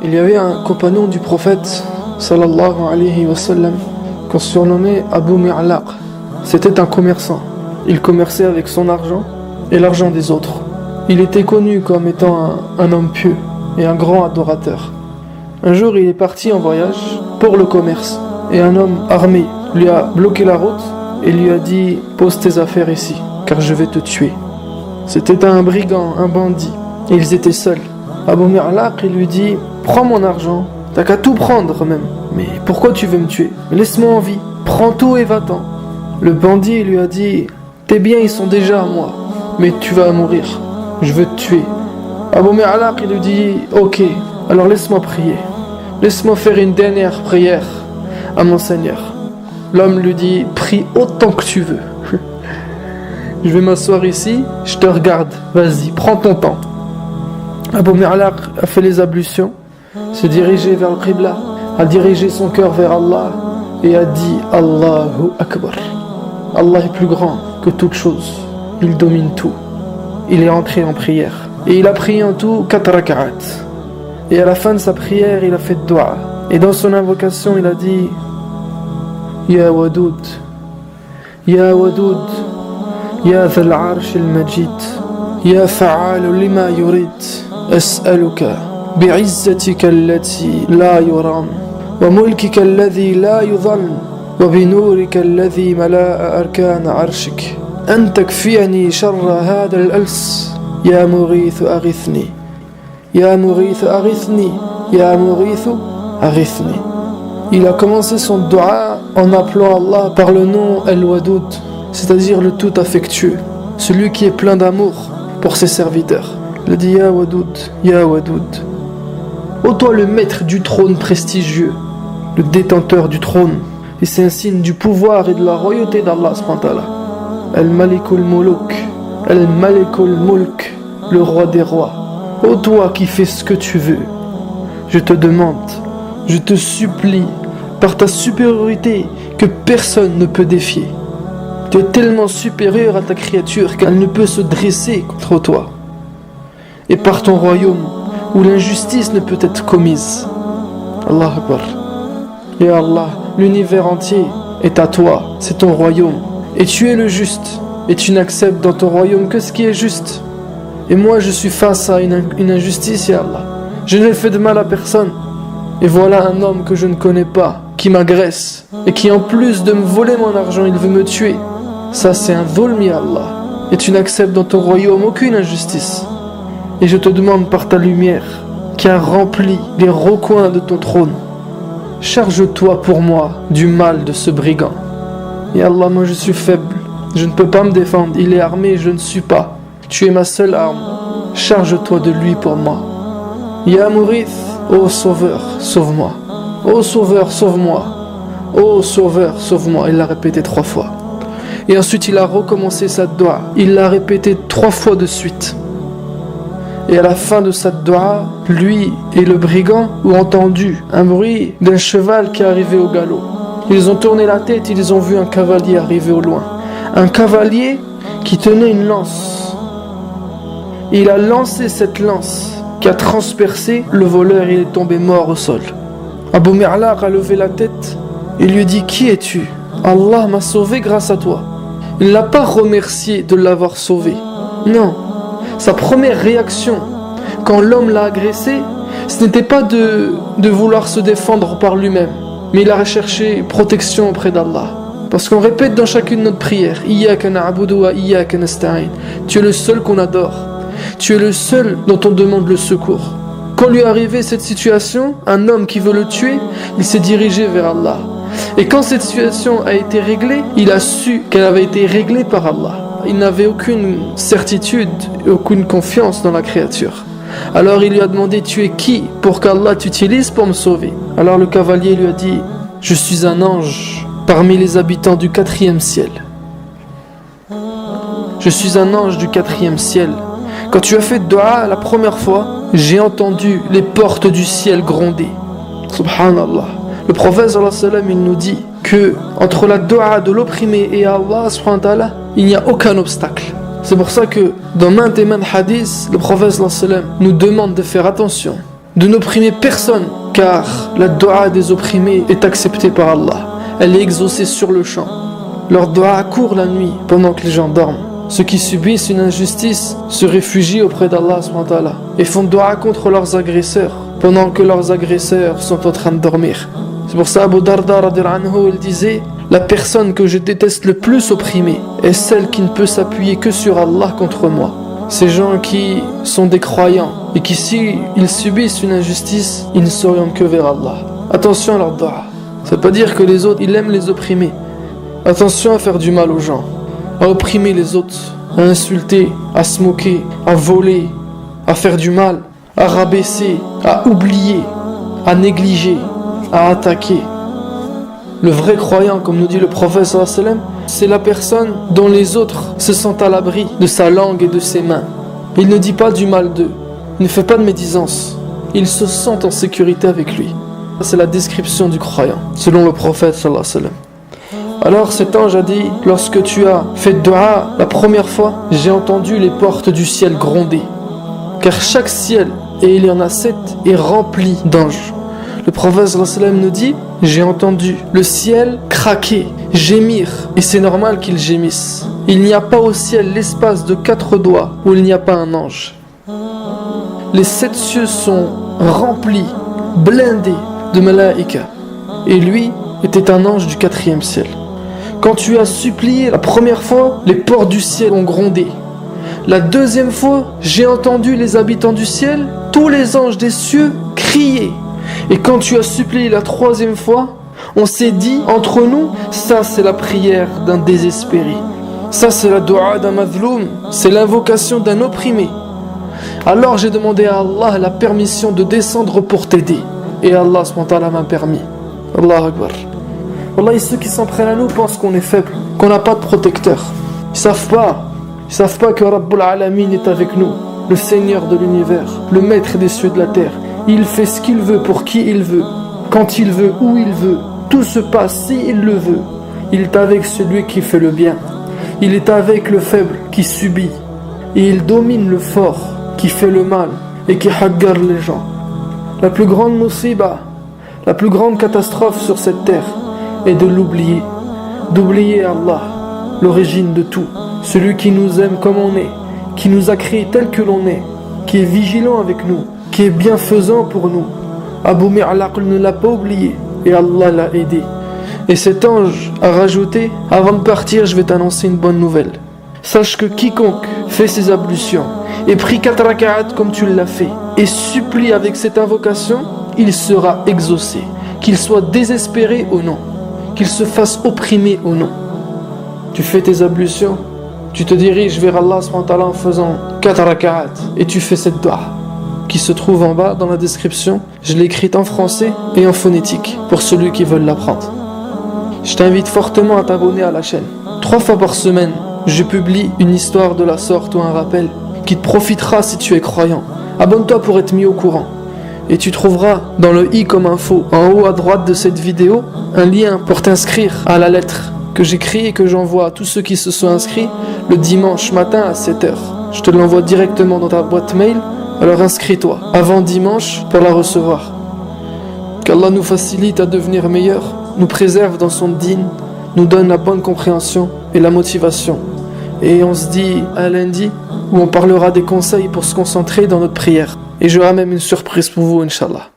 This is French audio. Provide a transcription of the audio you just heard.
Il y avait un compagnon du prophète sallallahu alayhi wa sallam qu'on surnommait Abu Mi'laq. C'était un commerçant. Il commerçait avec son argent et l'argent des autres. Il était connu comme étant un homme pieux et un grand adorateur. Un jour, il est parti en voyage pour le commerce et un homme armé lui a bloqué la route et lui a dit « Pose tes affaires ici, car je vais te tuer ». C'était un brigand, un bandit, et ils étaient seuls. Abu Mi'laq, il lui dit « Prends mon argent, t'as qu'à tout prendre même. Mais pourquoi tu veux me tuer? Laisse-moi en vie, prends tout et va-t'en. » Le bandit lui a dit « Tes biens, ils sont déjà à moi, mais tu vas mourir, je veux te tuer. » Abu Mi'laq, il lui dit « Ok, alors laisse-moi prier. Laisse-moi faire une dernière prière à mon Seigneur. » L'homme lui dit « Prie autant que tu veux. Je vais m'asseoir ici, je te regarde, vas-y, prends ton temps. » Abu Mi'laq a fait les ablutions, s'est dirigé vers le Qibla, a dirigé son cœur vers Allah et a dit « Allahu Akbar. » Allah est plus grand que toute chose, il domine tout. Il est entré en prière et il a prié en tout 4 rak'at. Et à la fin de sa prière, il a fait dua. Et dans son invocation, il a dit Ya Wadoud, Ya Wadoud, Ya Dhal Arsh al-Majid, Ya Fa'al lima yurid, As'aluka, bi'izzatika allati la yuram, wa mulkika alladhi la yudhan, wa binurika alladhi mala'a arkan arshik, an takfiyani sharra hadha al-als, Ya Mughith aghithni. Ya Mughith aghithni, Ya Mughith aghithni. Il a commencé son dua en appelant Allah par le nom Al-Wadoud, c'est-à-dire le tout affectueux, celui qui est plein d'amour pour ses serviteurs. Il a dit Ya Wadoud, Ya Wadoud. Ô toi le maître du trône prestigieux, le détenteur du trône, et c'est un signe du pouvoir et de la royauté d'Allah subhanahu wa ta'ala. Al-Malikul Muluk, Al-Malikul Mulk, le roi des rois. Ô toi qui fais ce que tu veux, je te demande, je te supplie, par ta supériorité que personne ne peut défier. Tu es tellement supérieur à ta créature qu'elle ne peut se dresser contre toi. Et par ton royaume, où l'injustice ne peut être commise. Allah Akbar. Ya Allah, l'univers entier est à toi, c'est ton royaume. Et tu es le juste, et tu n'acceptes dans ton royaume que ce qui est juste. Et moi je suis face à une injustice, ya Allah. Je n'ai fait de mal à personne. Et voilà un homme que je ne connais pas, qui m'agresse, et qui en plus de me voler mon argent, il veut me tuer. Ça c'est un dhulm, ya Allah. Et tu n'acceptes dans ton royaume aucune injustice. Et je te demande par ta lumière, qui a rempli les recoins de ton trône, charge-toi pour moi du mal de ce brigand. Ya Allah, moi je suis faible, je ne peux pas me défendre, il est armé et je ne suis pas. Tu es ma seule arme, charge-toi de lui pour moi. Ya Mughith, ô Sauveur, sauve-moi. Ô Sauveur, sauve-moi. Ô Sauveur, sauve-moi. Il l'a répété 3 fois. Et ensuite il a recommencé sa dua. Il l'a répété 3 fois de suite. Et à la fin de sa dua, lui et le brigand ont entendu un bruit d'un cheval qui arrivait au galop. Ils ont tourné la tête, ils ont vu un cavalier arriver au loin. Un cavalier qui tenait une lance. Il a lancé cette lance qui a transpercé le voleur et il est tombé mort au sol. Abu Mi'laq a levé la tête et lui dit « Qui es-tu? Allah m'a sauvé grâce à toi. » Il ne l'a pas remercié de l'avoir sauvé. Non. Sa première réaction quand l'homme l'a agressé, ce n'était pas de vouloir se défendre par lui-même, mais il a recherché protection auprès d'Allah. Parce qu'on répète dans chacune de notre prière « Iyyaka na'budu wa iyyaka nasta'in » Tu es le seul qu'on adore. Tu es le seul dont on demande le secours. Quand lui est arrivée cette situation, un homme qui veut le tuer, il s'est dirigé vers Allah. Et quand cette situation a été réglée, il a su qu'elle avait été réglée par Allah. Il n'avait aucune certitude, aucune confiance dans la créature. Alors il lui a demandé « Tu es qui pour qu'Allah t'utilise pour me sauver ?» Alors le cavalier lui a dit « Je suis un ange parmi les habitants du 4e ciel. Je suis un ange du 4e ciel. Quand tu as fait dua la première fois, j'ai entendu les portes du ciel gronder. » Subhanallah. Le prophète sallallahu alayhi wa sallam, il nous dit que entre la dua de l'opprimé et Allah subhanahu wa ta'ala, il n'y a aucun obstacle. C'est pour ça que dans maintes et maintes hadiths, le prophète sallallahu alayhi wa sallam nous demande de faire attention de n'opprimer personne, car la dua des opprimés est acceptée par Allah. Elle est exaucée sur le champ. Leur dua court la nuit pendant que les gens dorment. Ceux qui subissent une injustice se réfugient auprès d'Allah et font dua contre leurs agresseurs pendant que leurs agresseurs sont en train de dormir. C'est pour ça Abu Darda il disait: la personne que je déteste le plus opprimée est celle qui ne peut s'appuyer que sur Allah contre moi. Ces gens qui sont des croyants et qui, si ils subissent une injustice, ils ne s'orientent que vers Allah. Attention à leur dua. Ça ne veut pas dire que les autres, ils aiment les opprimer. Attention à faire du mal aux gens, à opprimer les autres, à insulter, à se moquer, à voler, à faire du mal, à rabaisser, à oublier, à négliger, à attaquer. Le vrai croyant, comme nous dit le prophète sallallahu alayhi wa sallam, c'est la personne dont les autres se sentent à l'abri de sa langue et de ses mains. Il ne dit pas du mal d'eux, il ne fait pas de médisance, il se sent en sécurité avec lui. C'est la description du croyant, selon le prophète sallallahu alayhi wa sallam. Alors cet ange a dit: lorsque tu as fait dua la première fois, j'ai entendu les portes du ciel gronder, car chaque ciel, et il y en a 7, est rempli d'anges. Le prophète sallallahu alayhi wa sallam nous dit: j'ai entendu le ciel craquer, gémir, et c'est normal qu'il gémisse. Il n'y a pas au ciel l'espace de 4 doigts où il n'y a pas un ange. Les 7 cieux sont remplis, blindés de malaïka, et lui était un ange du 4e ciel. Quand tu as supplié la première fois, les portes du ciel ont grondé. La deuxième fois, j'ai entendu les habitants du ciel, tous les anges des cieux, crier. Et quand tu as supplié la 3e fois, on s'est dit entre nous: ça c'est la prière d'un désespéré, ça c'est la dua d'un mazloum, c'est l'invocation d'un opprimé. Alors j'ai demandé à Allah la permission de descendre pour t'aider, et Allah subhanahu m'a permis. Allahu Akbar. Wallah, ceux qui s'en prennent à nous pensent qu'on est faible, qu'on n'a pas de protecteur. Ils savent pas que Rabbul Alamin est avec nous, le Seigneur de l'univers, le maître des cieux et de la terre. Il fait ce qu'il veut pour qui il veut, quand il veut, où il veut. Tout se passe si il le veut. Il est avec celui qui fait le bien. Il est avec le faible qui subit. Et il domine le fort qui fait le mal et qui haggar les gens. La plus grande musiba, la plus grande catastrophe sur cette terre est de l'oublier. D'oublier Allah, l'origine de tout. Celui qui nous aime comme on est, qui nous a créés tel que l'on est, qui est vigilant avec nous, qui est bienfaisant pour nous. Abu Mi'laq ne l'a pas oublié et Allah l'a aidé. Et cet ange a rajouté: avant de partir, je vais t'annoncer une bonne nouvelle. Sache que quiconque fait ses ablutions et prie 4 raka'at comme tu l'as fait et supplie avec cette invocation, il sera exaucé, qu'il soit désespéré ou non, qu'il se fasse opprimer ou non. Tu fais tes ablutions, tu te diriges vers Allah en faisant 4 raka'at et tu fais cette dua qui se trouve en bas dans la description. Je l'ai écrite en français et en phonétique pour ceux qui veulent l'apprendre. Je t'invite fortement à t'abonner à la chaîne. 3 fois par semaine, je publie une histoire de la sorte ou un rappel qui te profitera si tu es croyant. Abonne-toi pour être mis au courant. Et tu trouveras dans le i comme info, en haut à droite de cette vidéo, un lien pour t'inscrire à la lettre que j'écris et que j'envoie à tous ceux qui se sont inscrits le dimanche matin à 7h. Je te l'envoie directement dans ta boîte mail. Alors inscris-toi avant dimanche pour la recevoir. Qu'Allah nous facilite à devenir meilleurs, nous préserve dans son dîn, nous donne la bonne compréhension et la motivation. Et on se dit à lundi où on parlera des conseils pour se concentrer dans notre prière. Et j'aurai même une surprise pour vous, Inch'Allah.